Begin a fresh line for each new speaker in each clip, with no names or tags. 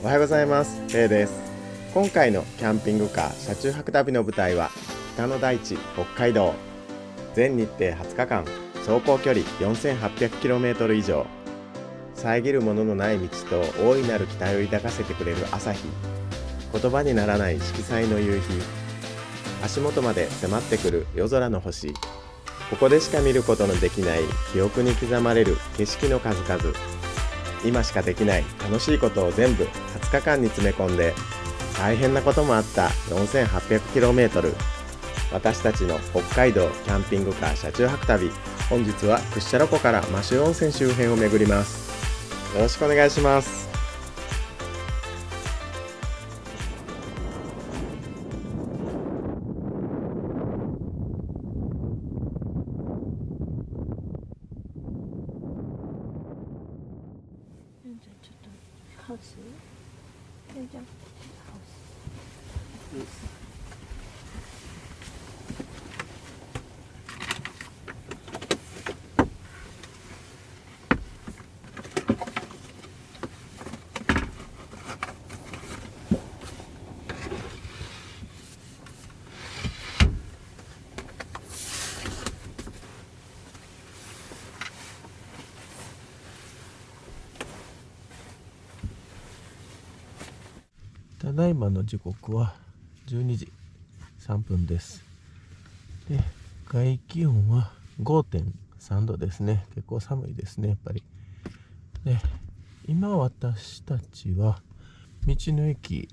おはようございます。レイです。今回のキャンピングカー車中泊旅の舞台は北の大地、北海道。全日程20日間、走行距離 4800km 以上。遮るもののない道と大いなる期待を抱かせてくれる朝日。言葉にならない色彩の夕日。足元まで迫ってくる夜空の星。ここでしか見ることのできない記憶に刻まれる景色の数々。今しかできない楽しいことを全部20日間に詰め込んで、大変なこともあった 4800km。 私たちの北海道キャンピングカー車中泊旅、本日は屈斜路湖から摩周温泉周辺を巡ります。よろしくお願いします。
ちょっとハウス？じゃあハウス。
ただいまの時刻は12時3分です。で、外気温は 5.3 度ですね。結構寒いですね、やっぱり。で、今私たちは道の駅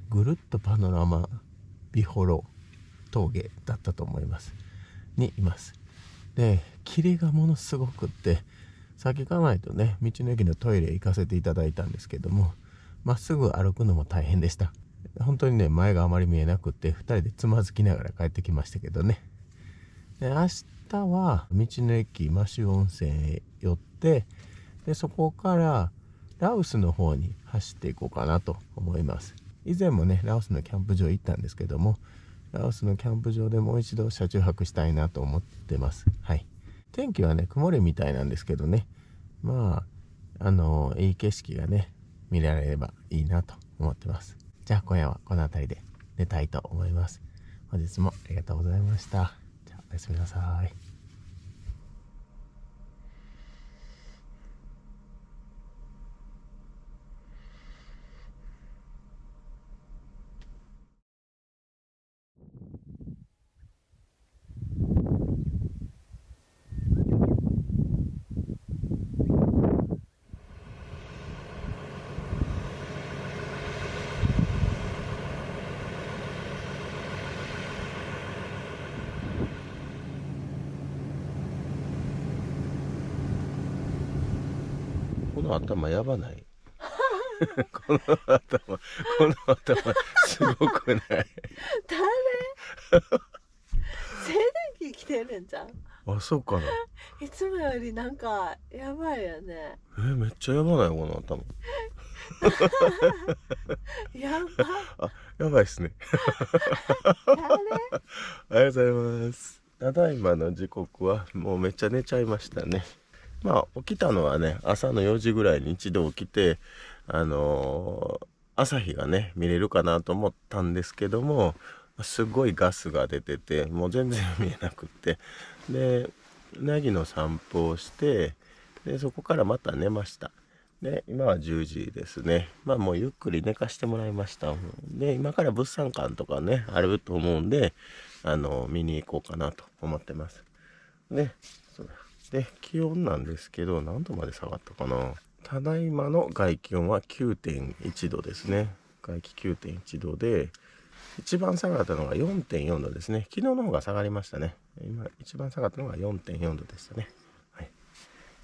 ぐるっとパノラマ美幌峠だったと思いますにいます。で、霧がものすごくって、先行かないとね、道の駅のトイレ行かせていただいたんですけども、まっすぐ歩くのも大変でした。本当にね、前があまり見えなくって2人でつまずきながら帰ってきましたけどね。で、明日は道の駅摩周温泉へ寄って、でそこからラオスの方に走っていこうかなと思います。以前もね、ラオスのキャンプ場行ったんですけども、ラオスのキャンプ場でもう一度車中泊したいなと思ってます。はい。天気はね、曇りみたいなんですけどね、まあいい景色がね見られればいいなと思ってます。じゃあ今夜はこの辺りで寝たいと思います。本日もありがとうございました。じゃあおやすみなさい。この頭やばない？この頭すごくない？
誰？静電気来てるんじゃん。
あ、そうかな。
いつもよりなんかやばいよね。
めっちゃやばない？この頭。
やば。
あ、やばいっすね。
誰？
おはようございます。ただいまの時刻はもうめっちゃ寝ちゃいましたね。まあ起きたのはね、朝の4時ぐらいに一度起きて、朝日がね見れるかなと思ったんですけども、すごいガスが出てて、もう全然見えなくって、でナギの散歩をして、でそこからまた寝ました。で今は10時ですね。まあもうゆっくり寝かしてもらいました。で今から物産館とかねあると思うんで、見に行こうかなと思ってます。で気温なんですけど、何度まで下がったかな。ただいまの外気温は 9.1 度ですね。外気 9.1 度で、一番下がったのが 4.4 度ですね。昨日の方が下がりましたね。今一番下がったのが 4.4 度でしたね。はい。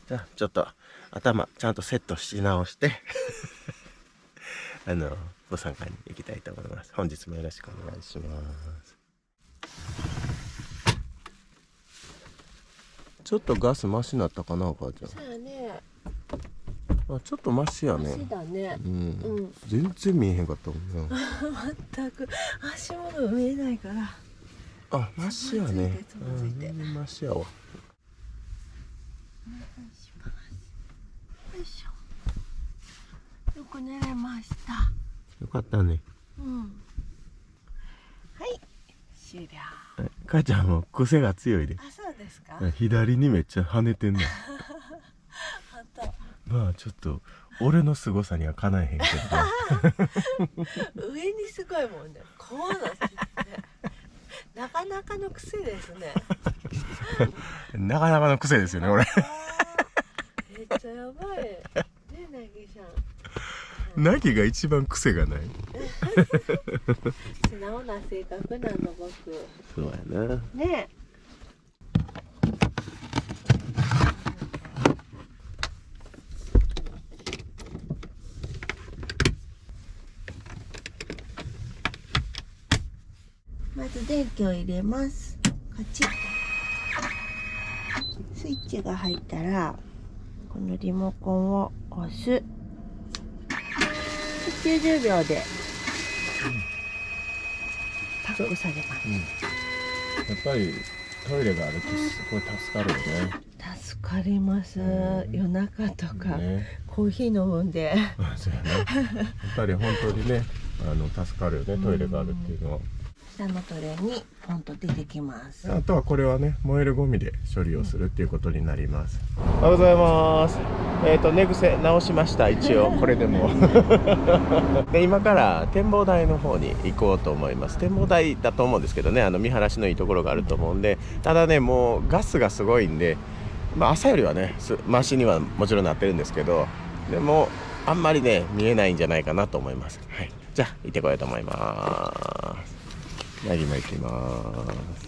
じゃあちょっと頭ちゃんとセットし直して物産館に行きたいと思います。本日もよろしくお願いします。ちょっとガスマシになったかな、お母ちゃん。
そうやね。
あ、ちょっとマシやね。
マシだね。
うん、
うん。
全然見えへんかったもんな。
全く足元見えないから。
あ、マシやね。
つまずいて。
全然マシやわ。
お願いします。よいしょ。よく寝れました。
よかったね。
うん。はい終了。
母ちゃんも癖が強いで。
あ、そうですか。
左にめっちゃ跳ねてんの。
本当。
まあちょっと俺の凄さにはかなえへんけどね。
上にすごいもんね。こうなってね。なかなかの癖ですね。
なかなかの癖ですよね、俺。
めっちゃやばい。ね、なぎちゃん。
なぎが一番癖がない。
素直な性格なの、僕。
そうやな。
ね。まず電気を入れます。カチッ。スイッチが入ったらこのリモコンを押す。90秒でパックされます。
やっぱりトイレがあるとすごい助かるよね。
助かります。夜中とか、コーヒー飲むんで。
そうやね。やっぱり本当にね、助かるよね、トイレがあるっていうのは。
下のトレーにポンと出てきます。
あとはこれはね、燃えるゴミで処理をするっていうことになります。おはようございます。寝癖直しました。一応これでも。で今から展望台の方に行こうと思います。展望台だと思うんですけどね、見晴らしのいいところがあると思うんで、ただねもうガスがすごいんで、まあ朝よりはねマシにはもちろんなってるんですけど、でもあんまりね見えないんじゃないかなと思います。はい、じゃあ行ってこようと思います。なぎも行きます。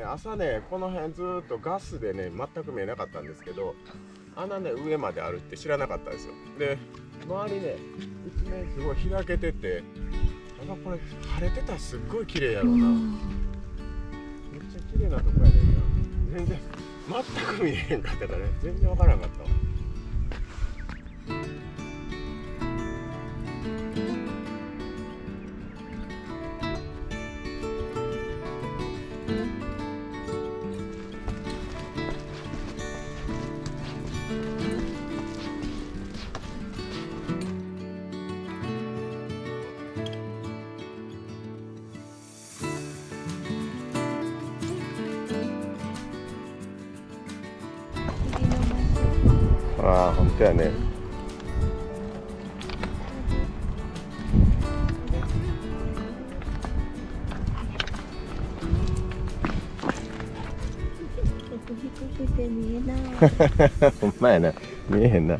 朝ねこの辺ずっとガスでね全く見えなかったんですけど、穴ね上まであるって知らなかったですよ。で周りね一面すごい開けてて、なんかこれ晴れてたらすっごい綺麗やろうな。めっちゃ綺麗なとこやねんな。全然全く見えへんかったからね、全然わからなかったわ。ああ、本当やね。
低くて見えない。
ほんまやな、見えへんな。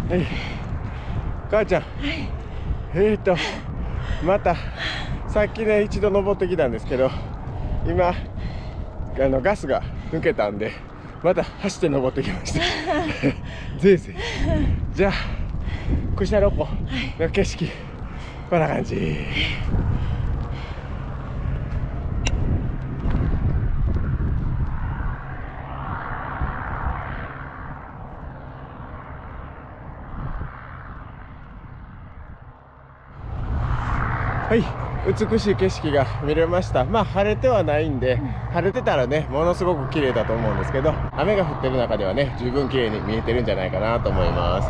はい、母ちゃん、またさっきね一度登ってきたんですけど、今ガスが抜けたんでまた走って登ってきました。ぜいぜい。じゃあクシャロ湖の景色、こんな感じ。はい、美しい景色が見れました。まあ晴れてはないんで、晴れてたらねものすごく綺麗だと思うんですけど、雨が降ってる中ではね十分綺麗に見えてるんじゃないかなと思います。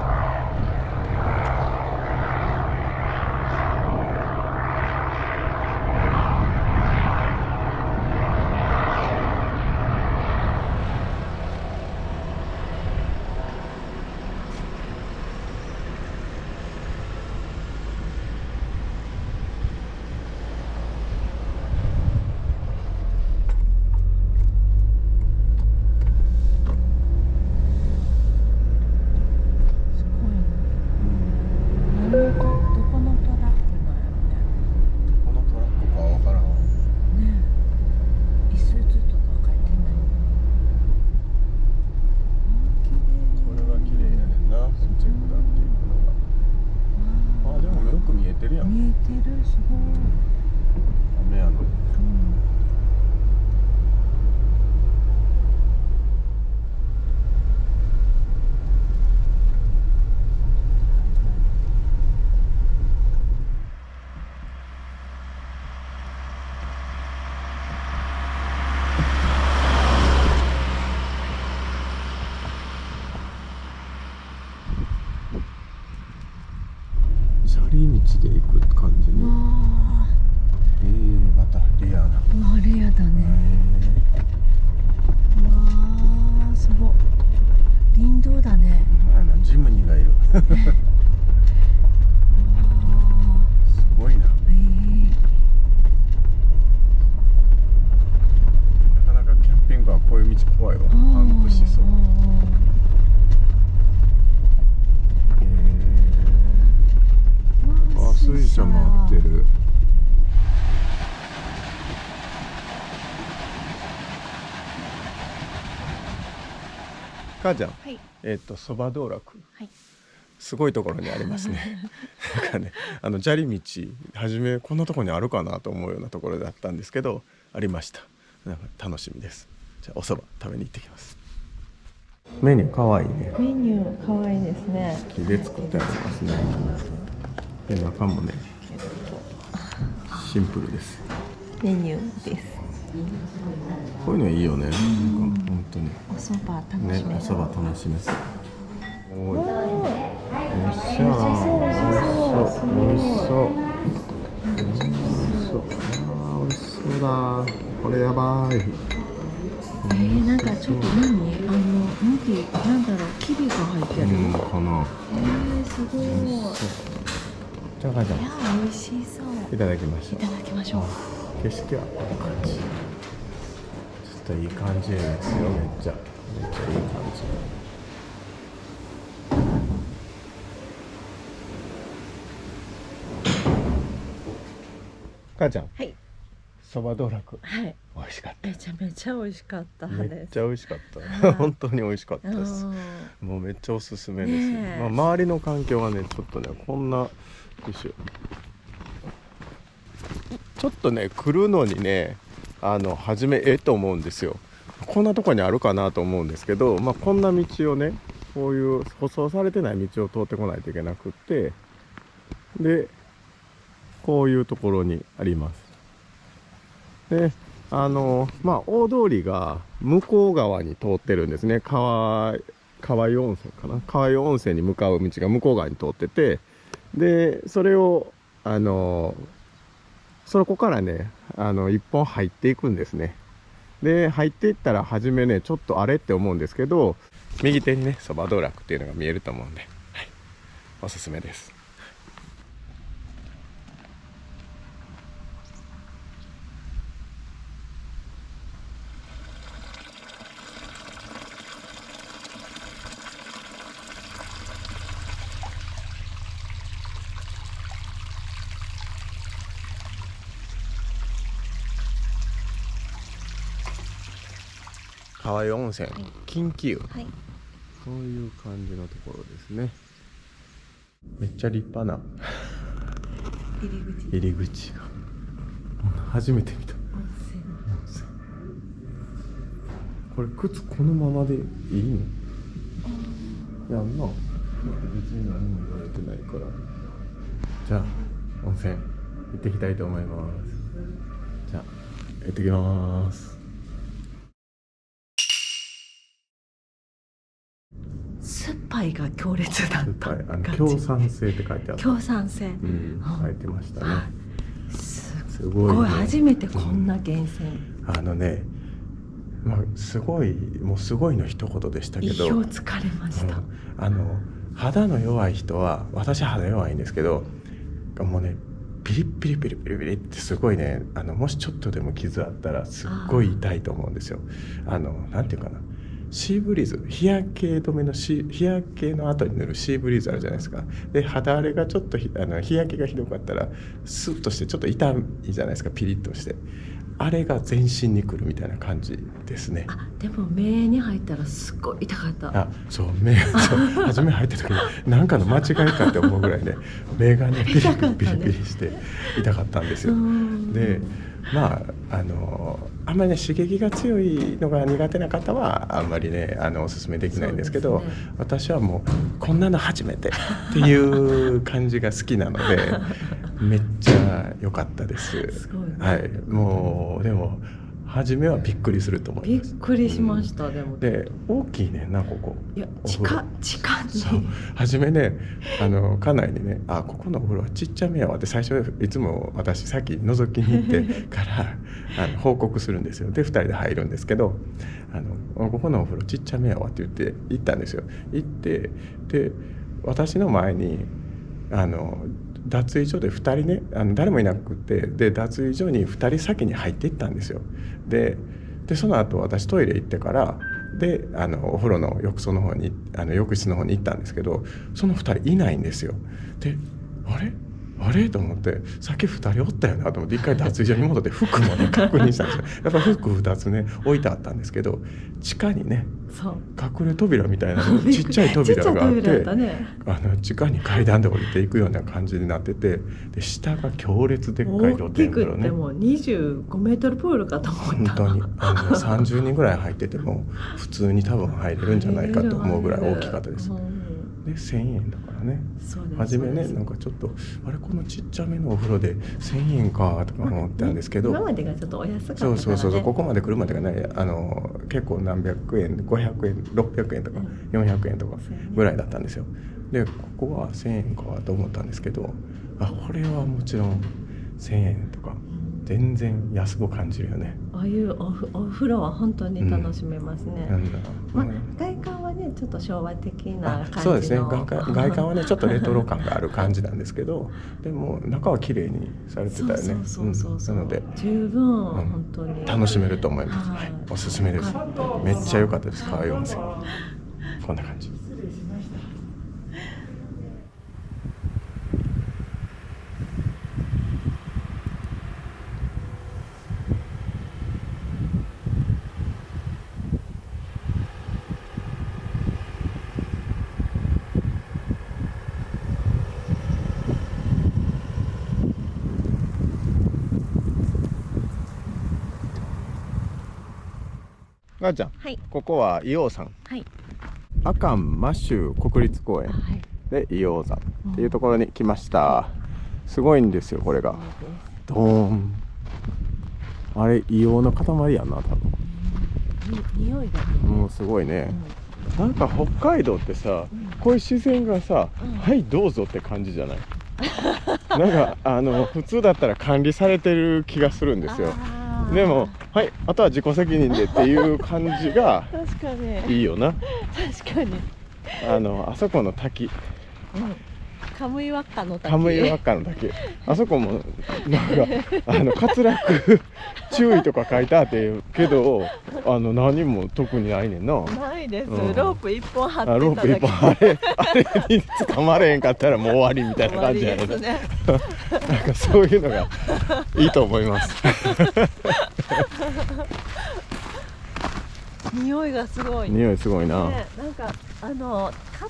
で行く感じ
う
に。
わ
またレアな。
ー、うわレアだね。うわー、すごい。林道だね。
ジムニーがいる。
うわ
すごいな。
ー、
なかなかキャンピングカーこういう道怖いわ。パンクしそう。あ、水車回ってる。母ちゃん、
はい。
そば道楽。
はい。
すごいところにありますね。なんかね、砂利道、初めこんなところにあるかなと思うようなところだったんですけど、ありました。なんか楽しみです。じゃあお蕎麦食べに行ってきます。メニューかわいいね。
メニュー可愛いですね。
木で作ってありますね。で、中もね、シンプルです。
メニューです。
こういうのいいよね。なんか本当に。
お蕎麦楽
ね、
しめる。
お蕎麦楽しめそう。おい。
おー、
よっしゃー。美味しそう。美味しそう。美味しそう。あー、美味しそうだ。これやばい。
なんかちょっと何？麦、なんだろう、キビが入ってる。
かな。
すごい。
じゃあ、母ちゃん、
いや、美味しそう。
いただきましょ
いただきましょう。
う。景色はこんな感じ。ちょっといい感じですよ。めっちゃいい感じ。母ちゃん、
はい。
そば道楽
はい。
美味しかった。
めちゃめちゃ美味しかったです。
めっちゃ美味しかった。本当に美味しかったです。
うん
もうめっちゃおすすめです。
ねえ
周りの環境はね、ちょっとね、こんな、よいしょ。ちょっとね、来るのにね、初めと思うんですよ。こんなとこにあるかなと思うんですけど、こんな道をね、こういう舗装されてない道を通ってこないといけなくって、で、こういうところにあります。で、大通りが向こう側に通ってるんですね。川湯温泉かな。川湯温泉に向かう道が向こう側に通ってて、で、それを、そこからね、一本入っていくんですね。で、入っていったら、初めね、ちょっとあれって思うんですけど、右手にね、そば道楽っていうのが見えると思うんで、はい、おすすめです。川湯温泉、近畿湯、
はい。
こういう感じのところですね。めっちゃ立派な入り口が初めて見た。これ靴このままでいいの？やんな。別に何も言われてないから。じゃあ温泉行ってきたいと思います。じゃあ行ってきます。
酸っぱいが強烈だった。
強酸性って書いてあった。
強酸性。
書いてましたね。
す
ごいね。
初めてこんな源泉。
すごい、もうすごいの一言でしたけど。
意表つかれました。
肌の弱い人は、私肌弱いんですけど、もうね、ピリッピリピリピリピリってすごいね、もしちょっとでも傷あったらすっごい痛いと思うんですよ。なんていうかな。シーブリーズ、日焼け止めの日焼けの後に塗るシーブリーズあるじゃないですか。で、肌荒れがちょっと日焼けがひどかったらスッとしてちょっと痛いじゃないですか。ピリッとして、あれが全身にくるみたいな感じですね。
でも目に入ったらすっごい痛かった。
そう、初め入った時に何かの間違いかって思うぐらいね、目がねピリピリピリして痛かったんですよ。で、あんまりね、刺激が強いのが苦手な方はあんまりね、おすすめできないんですけど、私はもうこんなの初めてっていう感じが好きなのでめっちゃ良かったです。
すごいね。
はい、もうでも初めはびっくりすると思い
びっ
ます。
くりしました、でも。
で大きいねんなここ。
いや、
お風呂
地下
そう
に。
初めね家内にね「ここのお風呂はちっちゃめやわ」って最初いつも私さっき覗きに行ってから報告するんですよ。で2人で入るんですけどここのお風呂ちっちゃめやわって言って行ったんですよ。行ってで私の前に脱衣所で2人ね誰もいなくてで脱衣所に2人先に入っていったんですよ。でその後私トイレ行ってからでお風呂の浴槽の方に浴室の方に行ったんですけどその2人いないんですよ。であれと思ってさっき2人おったよなと思って一回脱衣所に戻って服もね確認したんですよ。やっぱ服2つね置いてあったんですけど地下にね
そう
隠れ扉みたいなちっちゃい扉があっ
ちっちゃい扉
て
だね。
地下に階段で降りていくような感じになっててで下が強烈でっかい露
大きく
天風呂ね。
ってもう25メートルプールかと思った。
本当に30人ぐらい入ってても普通に多分入れるんじゃないかと思うぐらい大きかったです。で1000円だからね。
そうです
初めね
そうです
なんかちょっとこのちっちゃめのお風呂で1000円かとか思ったんですけど、
今までがちょっとお安かったからね。
そうここまで来るまでがね結構何百円500円600円とか400円とかぐらいだったんですよ。でここは1000円かと思ったんですけどこれはもちろん1000円とか全然安く感じるよね。
ああいうお風呂は本当に楽しめますね。
なんだ
外観はねちょっと昭和的な感じの。
そうですね外観はねちょっとレトロ感がある感じなんですけどでも中は綺麗にされてたよね。なので
十分本当に
楽しめると思います。はい、おすすめです。めっちゃ良かったです。川湯温泉こんな感じ。なあちゃん、
はい、
ここは硫黄山、
はい、
阿寒摩周国立公園で硫黄山っていうところに来ました。すごいんですよこれが。ドーン。あれ硫黄の塊やな多分。
匂いがね。
もうすごいね。なんか北海道ってさ、こういう自然がさ、はいどうぞって感じじゃない？なんか普通だったら管理されてる気がするんですよ。でもはいあとは自己責任でっていう感じが
確かに
いいよな。
確かに
あそこの滝、
カムイワッカの滝、
カムイワッカの滝、あそこもなんか滑落注意とか書いてあってけど何も特にないねんな。
ないです、ロープ一本張ってただけ。
ロープ一本あれに捕まれへんかったらもう終わりみたいな感じやねんな。なんかそういうのがいいと思います。
匂いがすごい。
匂いすごいな。
ね、なんか買っ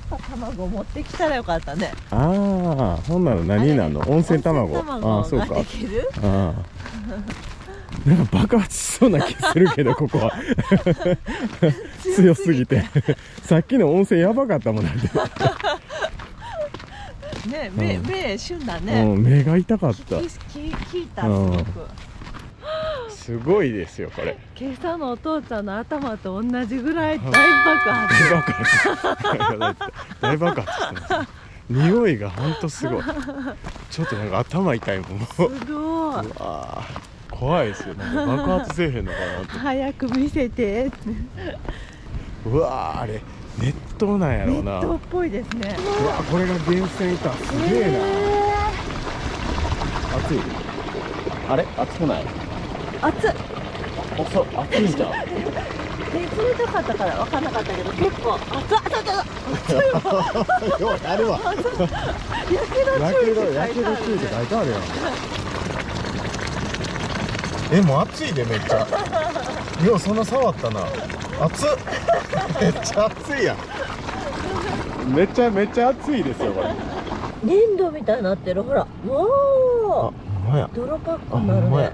た卵持ってきたらよかったね。
ああ、ほんなの何なの？温泉卵。
ああ、そうか。
なんか爆発しそうな気するけどここは強すぎてさっきの温泉やばかったもんなんで
ね、目旬だね。
目が痛かった。
聞いたすごく。
すごいですよこれ。
今朝のお父ちゃんの頭と同じぐらい大爆発。
大爆発してます。匂いが本当すごい。ちょっとなんか頭痛いもん。すごい。うわ怖いですよ。なんか爆発せえへんのかなって。
早く見せて。
うわあれ熱湯なんやろうな。
熱湯っぽいですね。
うわこれが源泉いた。すげえな。熱い。あれ熱くない？
熱っ。
熱いんじゃん。
冷たかったから分かんなかったけど結構熱っ。
ようやるわ。
やけど注意って
書いてあるやん。もう熱いでめっちゃ。ようそんな触ったな。熱っ。めっちゃ熱いやん。めっちゃ熱いですよこれ。
粘土みたいになってるほら。わ
あ、ほんまや。
泥パックになるね。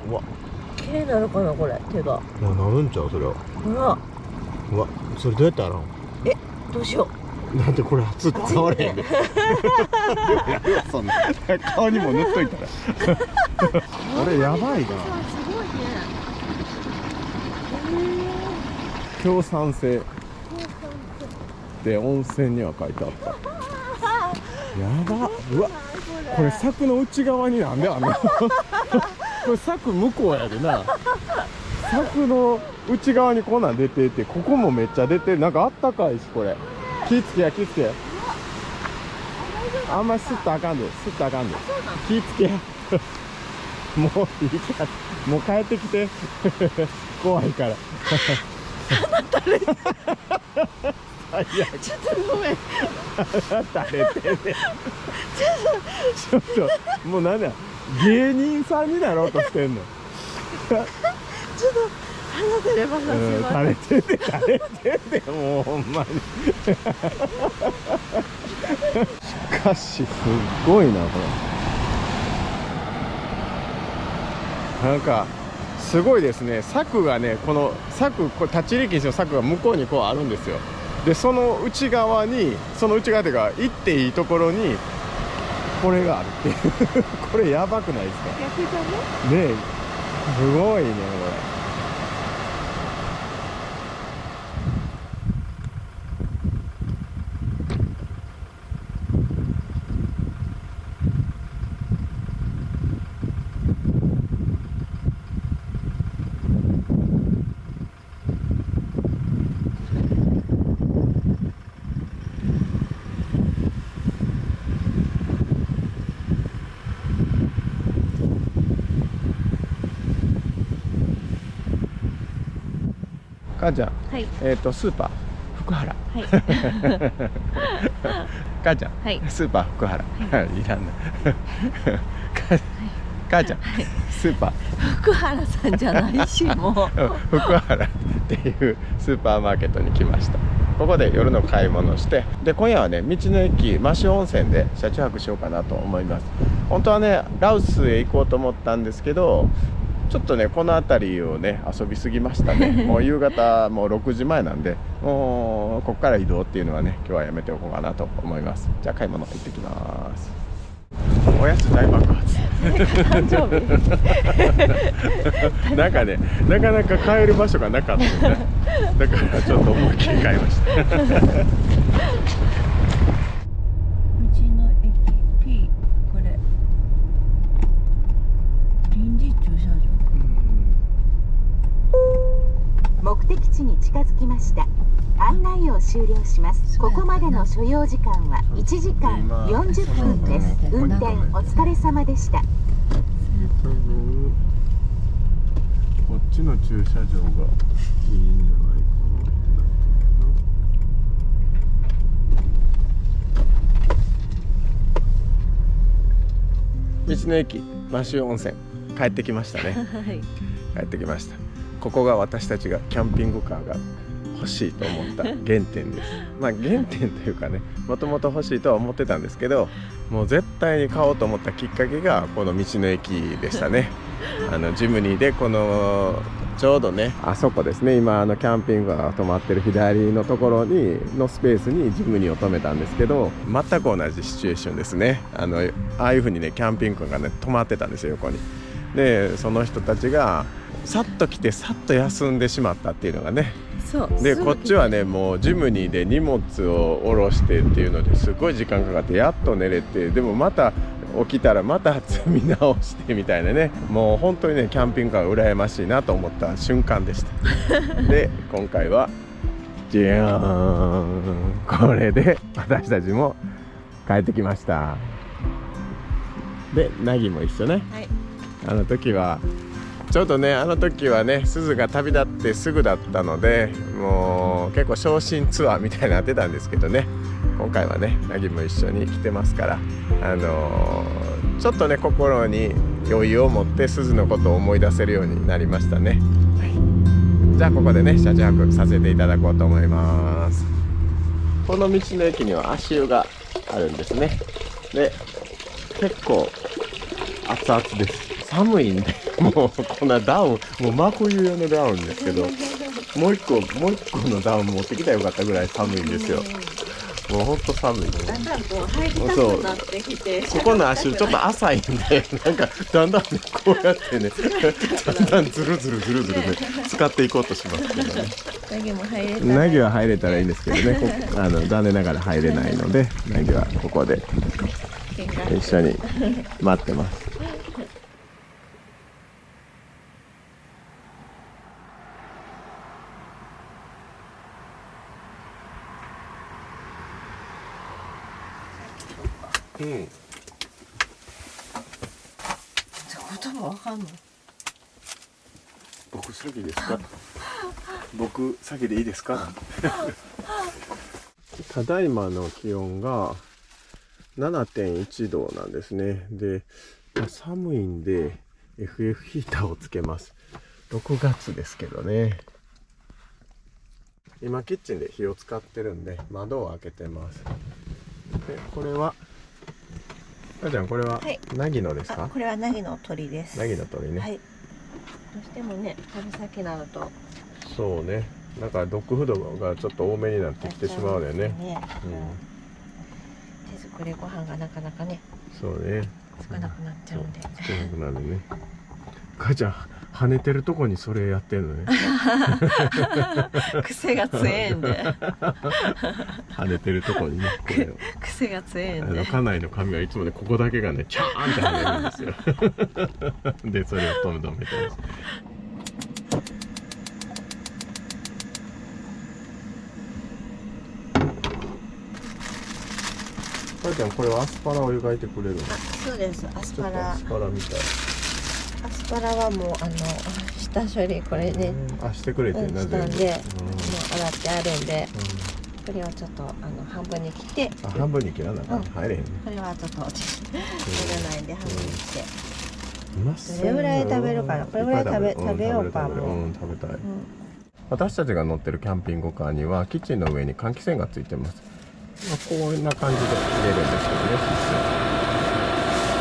綺麗になるかなこれ手が。
なるんちゃうそれは。
ほら。
うわ、それどうやって洗うの？
どうしよ
う。なんでこれ熱って触れへんで。そんな顔にも塗っといたら。これやばいな。
すごいね。
強酸性で温泉には書いてあった。やば。うわ、これ柵の内側になんであんのこれ柵向こうやでな。柵の内側にこんなん出てて、ここもめっちゃ出てる。なんかあったかいし、これ気ぃつけや気ぃつけや。あんまり吸ったらあかんで、吸ったらあかんで、気ぃつけやもういいから、もう帰ってきて怖いから
垂れて
最悪。
ちょっとごめん。
垂れてねちょっともうなんだ、芸人さんになろうとしてんの
ちょっと鼻出ればさせます。
垂れてて垂れてて、もうほんまにしかしすっごいなこれ。なんかすごいですね。柵がね、この柵、これ立ち入り禁止の柵が向こうにこうあるんですよ。でその内側に、その内側というか行っていいところにこれがあるっていうこれやばくないですか
逆じゃね。
ねえ、すごいねこれ。母ちゃん、
はい。
スーパー福原。
はい。
母ちゃん、
はい
スーパー福原。いらんな。母ちゃん、スーパー
福原さんじゃないし、もう。
福原っていうスーパーマーケットに来ました。ここで夜の買い物して、で今夜はね、道の駅摩周温泉で車中泊しようかなと思います。本当はね、羅臼へ行こうと思ったんですけど、ちょっとねこの辺りをね遊びすぎましたね。もう夕方もう6時前なんで、もうここから移動っていうのはね、今日はやめておこうかなと思います。じゃあ買い物行ってきます。おやつ大爆発
誕生日。
なんかね、なかなか買える場所がなかったので、だからちょっと思いっきり買いました
道の駅 P、 これ臨時駐車場。
目的地に近づきました。案内を終了します。ここまでの所要時間は1時間40分です。運転お疲れ様でした。
こっちの駐車場がいいんじゃないかなってなってるな。道の駅摩周温泉帰ってきましたね。
はい。
帰ってきました。ここが私たちがキャンピングカーが欲しいと思った原点です。まあ原点というかね、もともと欲しいとは思ってたんですけど、もう絶対に買おうと思ったきっかけがこの道の駅でしたね。ジムニーでこのちょうどね、あそこですね、今キャンピングカーが止まってる左のところにのスペースにジムニーを止めたんですけど、全く同じシチュエーションですね。ああいう風にねキャンピングカーがね止まってたんですよ、横に。でその人たちがさっと来てさっと休んでしまったっていうのがね。
そう
でこっちはね、もうジムニーで荷物を下ろしてっていうのですごい時間かかってやっと寝れて、でもまた起きたらまた積み直してみたいなね、もう本当にねキャンピングカーが羨ましいなと思った瞬間でしたで今回はジャーン、これで私たちも帰ってきました。でナギも一緒ね。
はい。
あの時はちょうどね、あの時はね、鈴が旅立ってすぐだったので、もう結構昇進ツアーみたいになってたんですけどね、今回はね、ナギも一緒に来てますから、ちょっとね、心に余裕を持って鈴のことを思い出せるようになりましたね。はい、じゃあここでね、車中泊させていただこうと思います。この道の駅には足湯があるんですね。で、結構熱々です。寒いんで、もうこんなダウン、もう真冬用のダウンですけど、もう一個のダウン持ってきたらよかったぐらい寒いんですよ。もうほんと寒い。
だんだんこう入りたくなってきて、
ここの足ちょっと浅いんで、なんかだんだんねこうやってね、だんだんズルズルね使っていこうとしますけどね。
ナギも入れたら
ナギは入れたらいいんですけどね、残念ながら入れないので、ナギはここで一緒に待ってます。うん。
ってこともわかんない。
僕先ですか？僕先でいいですか？ただいまの気温が 7.1 度なんですね。で、寒いんで FF ヒーターをつけます。6月ですけどね。今キッチンで火を使ってるんで窓を開けてます。で、これはあちゃん、これはナギのですか？
これはナギの鳥です。
ナギの鳥ね。
はい。どうしてもね、春先になると
そうね。なんかドッグフードがちょっと多めになってきてしまうよね。
手作りご飯がなかなかね、
そうね。
少なくなっちゃうんで。
少なくなるね。母ちゃん、跳ねてるとこにそれやってるのね。
癖が強いんで。
跳ねてるとこにね。これを
癖が強いんで。
家内の髪はいつもね、ここだけがね、チャーンって跳ねるんですよ。で、それを止めてます。母ちゃん、これはアスパラを湯がいてくれるの？
そうです。アスパラ。
アスパラみたい。
アスパラはもう下処理これで、
してくれてるな、
したんで、もう洗ってあるんで、これをちょっと半分に切って。
半分に切らなか入れへんね。
これはちょっと私入らないんで半分にして。
うまそう。
どれぐらい食べるかな。これぐらい食べようかも。
食べたい。私たちが乗ってるキャンピングカーにはキッチンの上に換気扇がついてます。こんな感じで入れるんですけどね。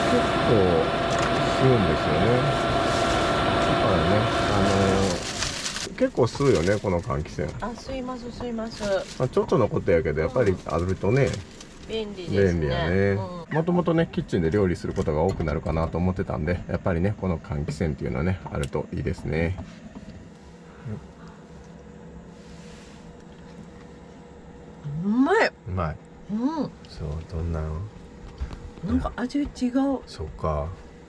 結構吸うんですよね。だからね、結構吸うよね、この換気扇。
吸います吸います。
ちょっとのことやけどやっぱりあるとね、
便利ですね。
便利やね。もともとねキッチンで料理することが多くなるかなと思ってたんで、やっぱりねこの換気扇っていうのはねあるといいですね。
うまい。
うまい。そう、どんなの？
なんか味違う。
そうか。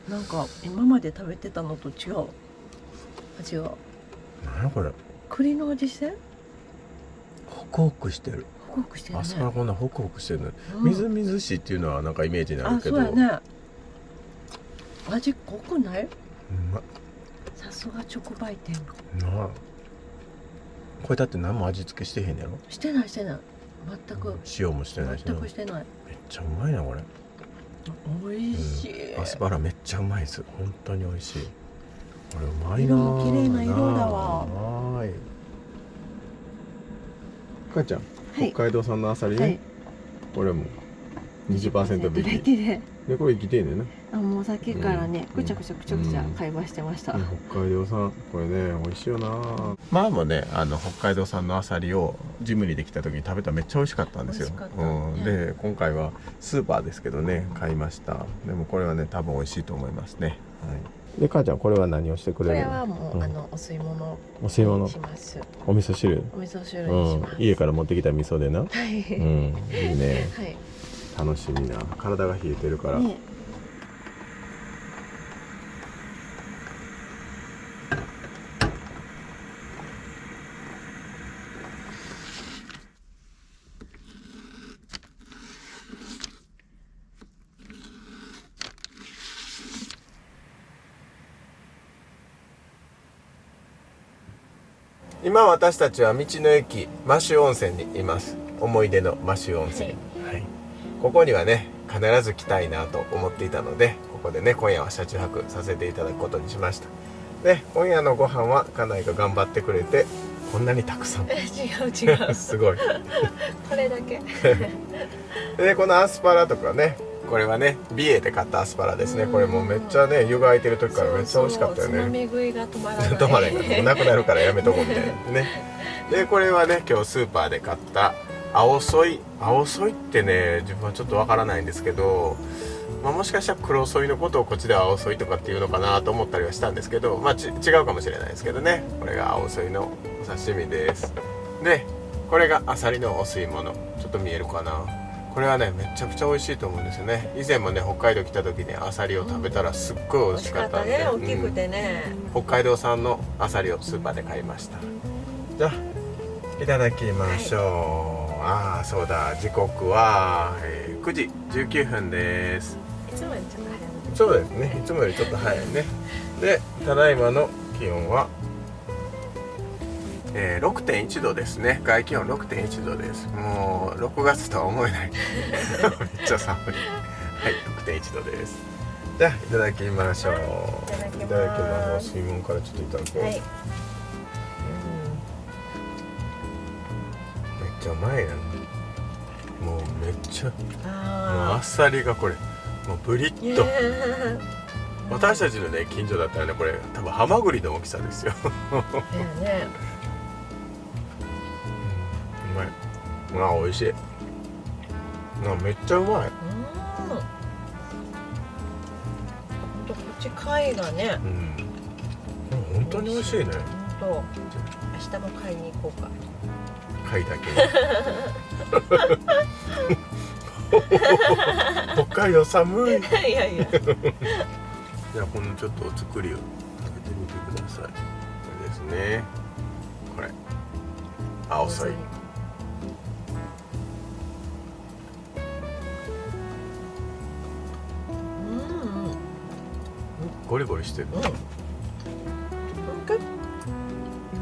なんか今まで食べてたのと違う味が。
何やこれ？
栗の味して？
ホクホクしてる。
ホクホクしてるね。
アスパラこんなホクホクしてるの。みずみずしいっていうのはなんかイメージになるけど。
そうやね。味濃くない？
うまい。
さすが直売店。
なあ。これだって何も味付けしてへんやろ？して
ない。全く。
塩もしてないし。
全くしてない。
めっちゃうまいなこれ。
美味しい。
アスパラめっちゃうまいです。本当に美味しい。これうまいな。
色も綺麗な色だわ。
はい。母ちゃん、北海道産のアサリね。これも 20% 引き。でこれ生きてんねんな。
もうさっきからね、くちゃくちゃ会話してました。
北海道産、これね美味しいよな。前もね北海道産のアサリをジムにできた時に食べたらめっちゃ美味しかったんですよ。で今回はスーパーですけどね買いました。でもこれはね多分美味しいと思いますね。はい。で母ちゃんこれは何をしてくれるの？これはもう、お吸い物にします。お味噌汁。お味噌汁にします。家から持ってきた味噌でな。はい。いいね。はい。楽しみな。体が冷えてるから。今私たちは道の駅摩周温泉にいます。思い出の摩周温泉、はい、ここにはね必ず来たいなと思っていたので、ここでね今夜は車中泊させていただくことにしました。で今夜のご飯は家内が頑張ってくれてこんなにたくさん違うすごいこれだけでこのアスパラとかね、これはね美瑛で買ったアスパラですね。これもうめっちゃね湯が空いてる時からめっちゃ美味しかったよね。つまみ食いが止まらない止まらないからなくなるからやめとこうみたいなね。でこれはね今日スーパーで買った青ソイってね自分はちょっとわからないんですけど、まあ、もしかしたら黒ソイのことをこっちでは青ソイとかっていうのかなと思ったりはしたんですけど、まあ、違うかもしれないですけどね。これが青ソイのお刺身です。でこれがアサリのお吸い物。ちょっと見えるかな。これはねめちゃくちゃ美味しいと思うんですよね。以前もね北海道来た時にアサリを食べたらすっごい美味しかったんで、
ね、大きくてね、
北海道産のアサリをスーパーで買いました。じゃあいただきましょう。ああそうだ、時刻は、9時19分です。
いつもよりちょっと早め。
そうですね、いつもよりちょっと早いね。でただいまの気温は、6.1 度ですね。外気温 6.1 度です。もう6月とは思えないめっちゃ寒い。はい、6.1 度です。じゃあいただきましょう。
いただきます。
いただきます。水門からちょっといただこう。
はい。
めっちゃうまいな。もうめっちゃもうあっさりがこれもうブリッと。私たちのね近所だったらねこれ多分ハマグリの大きさですよ。
ね。
うまい。あ、美味しい。めっちゃうまい。
ほんとこっち貝がね。
本当に美味しいね。
ほんと。明日も買いに行こうか。
貝だけ。北海道寒い。
いやいや。
じゃあこのちょっとお作りを食べてみてください。これですね。これ青ソイ。ゴリゴリしてる。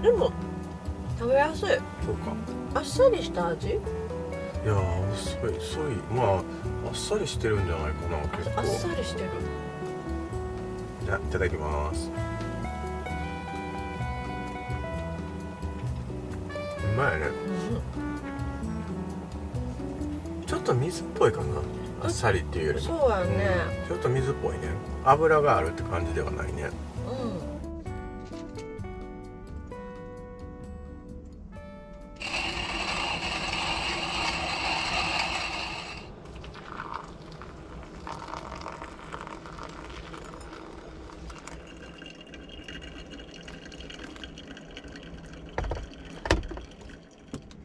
でも食べやすい。
そうか。
あっさりした味？
いやー、ソイまああっさりしてるんじゃないかな。結構
あっさりしてる。
じゃあいただきます。うまいね。ちょっと水っぽいかな。あっさりっていうよりも。
そうやね。
ちょっと水っぽいね。油があるって感じではないね。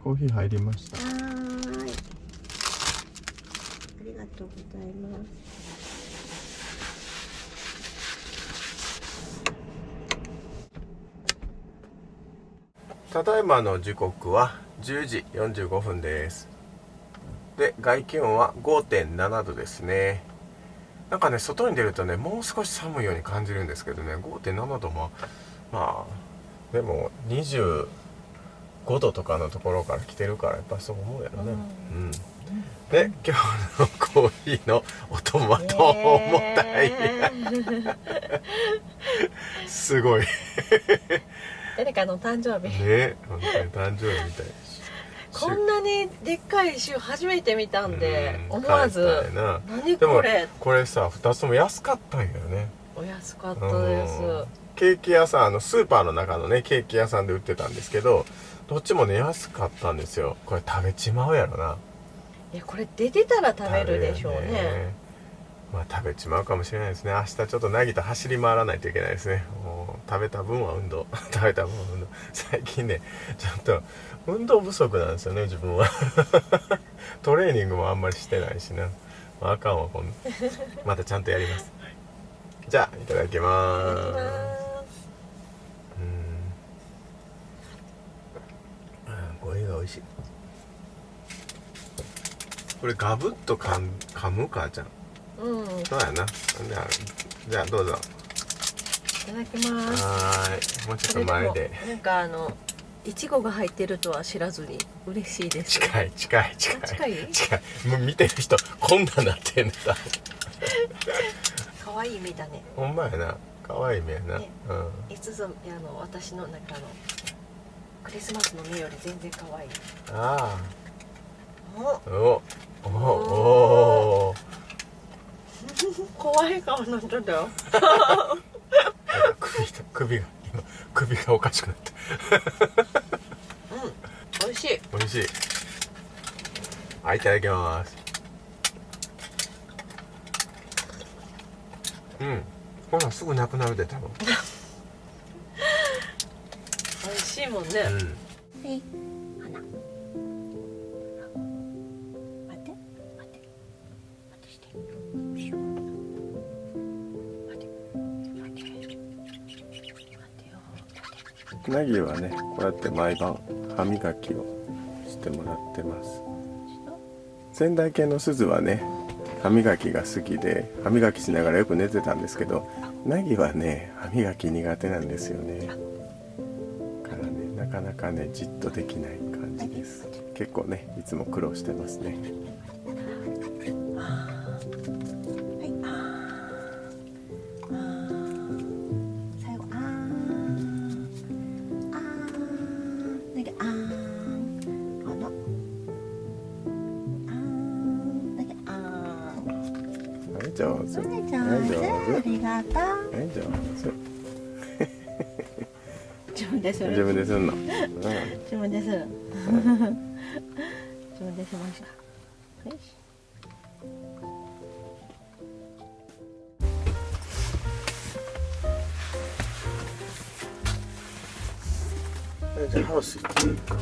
コーヒー入りました。
はーい。ありがとうございます。
ただいまの時刻は10時45分です。で、外気温は 5.7 度ですね。なんかね、外に出るとね、もう少し寒いように感じるんですけどね、5.7 度も、まあ、でも25度とかのところから来てるから、やっぱそう思うやろね。で、今日のコーヒーのお供はどう重たい。すごい。
誰かの誕生日。
ね、本当に誕生日みたい。
こんなにでっかいシュー初めて見たんで、思わず何
でも
これ。
これさ、2つとも安かったんやよね。
お安かったです。
ケーキ屋さん、スーパーの中のねケーキ屋さんで売ってたんですけど、どっちもね安かったんですよ。これ食べちまうやろな。
いや、これ出てたら食べるでしょうね。
まあ食べちまうかもしれないですね。明日ちょっと凪と走り回らないといけないですね。もう食べた分は運動食べた分は運動。最近ねちょっと運動不足なんですよね、自分は。トレーニングもあんまりしてないしな。まあ、あかんわ今度。またちゃんとやります。じゃあいただきます。これが美味しい。これガブッと噛むかちゃん。そうやな。じゃあどうぞ。
いただきます。
はーい。もうちょっと前で。
なんかいちごが入ってるとは知らずに嬉しいです。
近い。
近い？
もう見てる人こんなんなってんだ。
可愛い目だね。
ほんまやな。可愛い目やな。
いつぞ私の中のクリスマスの目より全然可愛い。
ああ。
お。怖い顔になっちゃったよ。
首がおかしくなった。
美味しい。
美味しい。はい、いただきます。
うんほなすぐなくなるで多分
美味しいもんね。
うん
はい、花。待って、待って、待ってして。ピュー。待って、待って、待ってよ。
なぎはねこうやって毎晩歯磨きをしてもらってます。仙台犬のすずはね歯磨きが好きで歯磨きしながらよく寝てたんですけど、なぎはね歯磨き苦手なんですよね。からねなかなかねじっとできない感じです。結構ねいつも苦労してますね。
最後、なんか花。なんか
はい上手。
そうね、上手。
はい上手。
ありがとう。
はい上手。
自分でする。
自分ですんの。
自分でする。自分でしました。よし。
じゃあハウス行っていいか。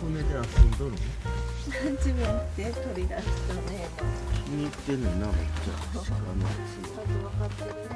船で遊んどるの？
自分で取り出したね。
気に入ってるなめっちゃ鹿のやつ。
ちゃんと分かってるね。